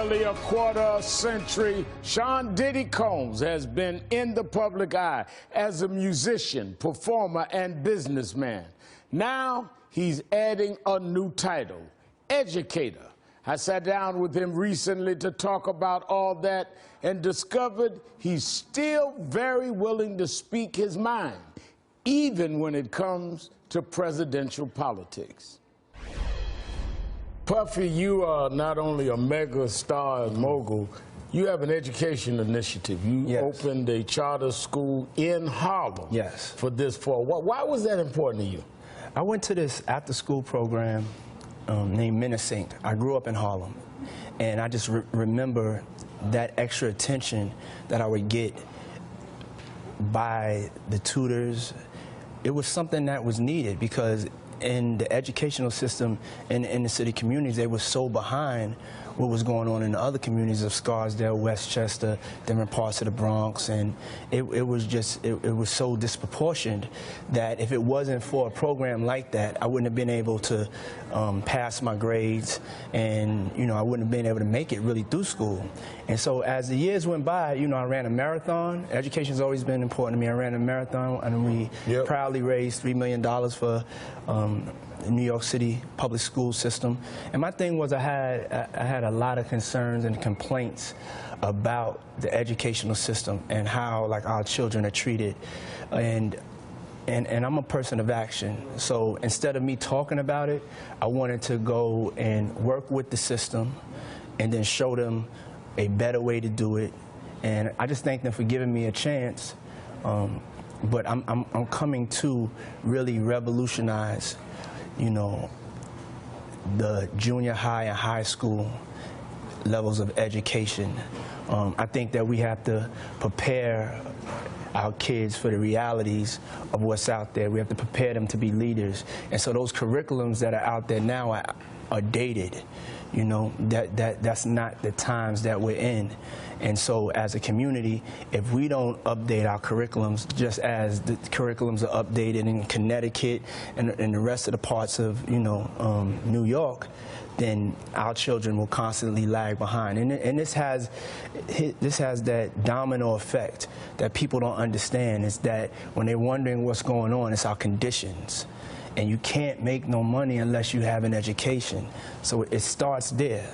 Nearly a quarter century, Sean Diddy Combs has been in the public eye as a musician, performer, and businessman. Now he's adding a new title, educator. I sat down with him recently to talk about all that and discovered he's still very willing to speak his mind, even when it comes to presidential politics. Puffy, you are not only a mega star and mogul, you have an education initiative. You opened a charter school in Harlem for this fall. Why was that important to you? I went to this after-school program named Menacing. I grew up in Harlem, and I just remember that extra attention that I would get by the tutors. It was something that was needed because in the educational system in the city communities, they were so behind what was going on in the other communities of Scarsdale, Westchester, different parts of the Bronx, and it was so disproportionate that if it wasn't for a program like that, I wouldn't have been able to pass my grades, and I wouldn't have been able to make it really through school. And so as the years went by, I ran a marathon. Education's always been important to me. I ran a marathon, and we proudly raised $3 million for the New York City public school system. And my thing was I had a lot of concerns and complaints about the educational system and how our children are treated. And I'm a person of action. So instead of me talking about it, I wanted to go and work with the system and then show them a better way to do it. And I just thank them for giving me a chance. But I'm coming to really revolutionize the junior high and high school levels of education. I think that we have to prepare our kids for the realities of what's out there. We have to prepare them to be leaders. And so those curriculums that are out there now are dated. That's not the times that we're in. And so as a community, if we don't update our curriculums, just as the curriculums are updated in Connecticut and the rest of the parts of, New York, then our children will constantly lag behind. And this has that domino effect that people don't understand, is that when they're wondering what's going on, it's our conditions. And you can't make no money unless you have an education. So it starts there,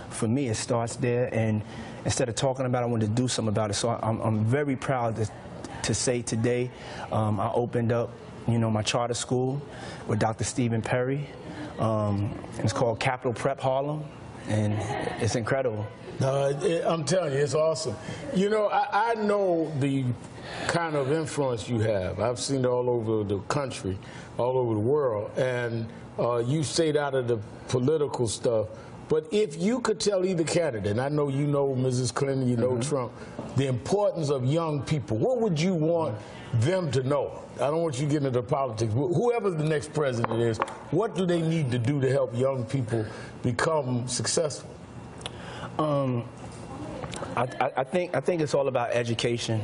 For me, it starts there, and instead of talking about it, I wanted to do something about it. So I'm very proud to say today I opened up, my charter school with Dr. Stephen Perry. It's called Capital Prep Harlem, and it's incredible. I'm telling you, it's awesome. I know the kind of influence you have. I've seen it all over the country, all over the world, and you stayed out of the political stuff. But if you could tell either candidate, and I know you know Mrs. Clinton, you know Trump, the importance of young people, what would you want them to know? I don't want you getting into politics. Whoever the next president is, what do they need to do to help young people become successful? I think it's all about education.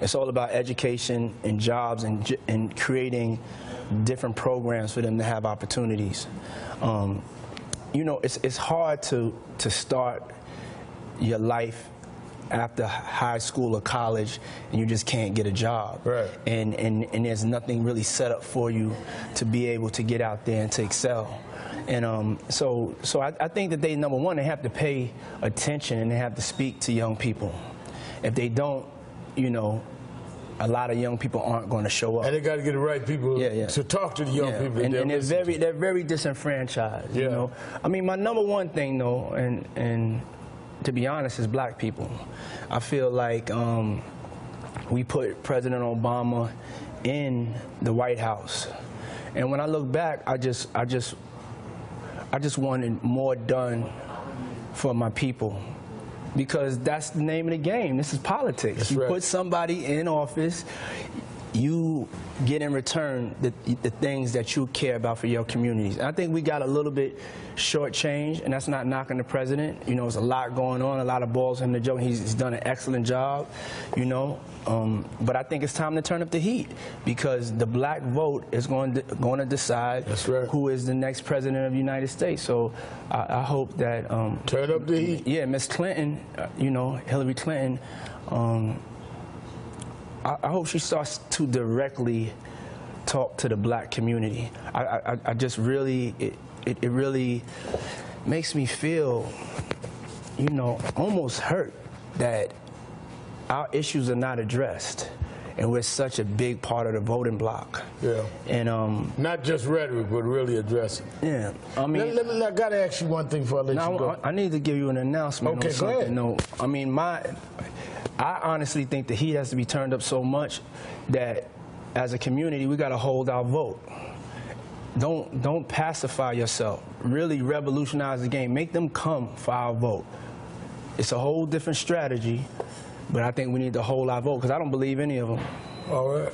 It's all about education and jobs and creating different programs for them to have opportunities. It's hard to start your life after high school or college and you just can't get a job. Right. And there's nothing really set up for you to be able to get out there and to excel. And so I think that they, number one, they have to pay attention and they have to speak to young people. If they don't, a lot of young people aren't going to show up. And they got to get the right people to talk to the young people. And they're very disenfranchised. I mean, my number one thing, though, and to be honest, is black people. I feel like we put President Obama in the White House, and when I look back, I just wanted more done for my people. Because that's the name of the game. This is politics. You put somebody in office, you get in return the things that you care about for your communities. And I think we got a little bit shortchanged, and that's not knocking the president. You know, there's a lot going on, a lot of balls in the joke. He's done an excellent job, you know. But I think it's time to turn up the heat, because the black vote is going to decide who is the next president of the United States. So I hope that turn up the heat. Yeah, Miss Clinton, you know, Hillary Clinton. I hope she starts to directly talk to the black community. I just really, it really makes me feel, you know, almost hurt that our issues are not addressed, and we're such a big part of the voting bloc. Yeah. And not just rhetoric, but really address it. Yeah. I mean, I gotta ask you one thing before I let you go. I need to give you an announcement. Okay, on something. Go ahead. No, I mean, I honestly think the heat has to be turned up so much that as a community we got to hold our vote. Don't pacify yourself. Really revolutionize the game. Make them come for our vote. It's a whole different strategy, but I think we need to hold our vote, because I don't believe any of them. All right.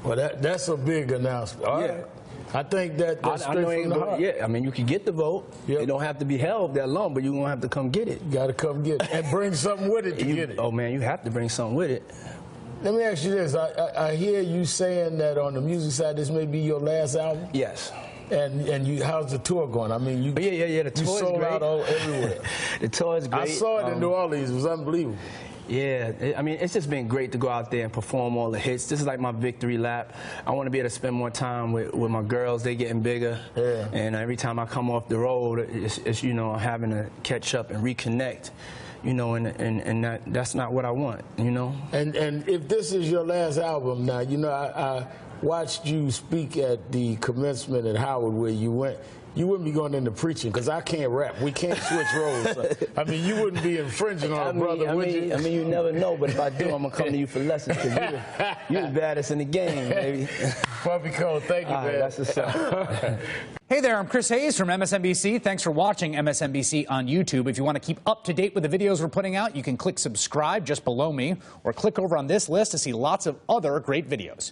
Well, that's a big announcement. All right. I think that's straight from the heart. Yeah, I mean, you can get the vote. Yep. It don't have to be held that long, but you're going to have to come get it. You got to come get it. And bring something with it to get it. Oh, man, you have to bring something with it. Let me ask you this. I hear you saying that on the music side, this may be your last album? Yes. And how's the tour going? I mean, the tour is sold great. out everywhere. The tour is great. I saw it in New Orleans. It was unbelievable. Yeah, I mean, it's just been great to go out there and perform all the hits. This is like my victory lap. I want to be able to spend more time with my girls. They're getting bigger. Yeah. And every time I come off the road, it's you know, having to catch up and reconnect. You know, and that's not what I want, you know? And if this is your last album now, you know, I watched you speak at the commencement at Howard where you went. You wouldn't be going into preaching, because I can't rap. We can't switch roles. So, I mean, you wouldn't be infringing on a brother, would you? I mean, you never know, but if I do, I'm going to come to you for lessons, because you're the baddest in the game, baby. Puppy Cole, thank you, man. That's what's up. Hey there, I'm Chris Hayes from MSNBC. Thanks for watching MSNBC on YouTube. If you want to keep up to date with the videos we're putting out, you can click subscribe just below me, or click over on this list to see lots of other great videos.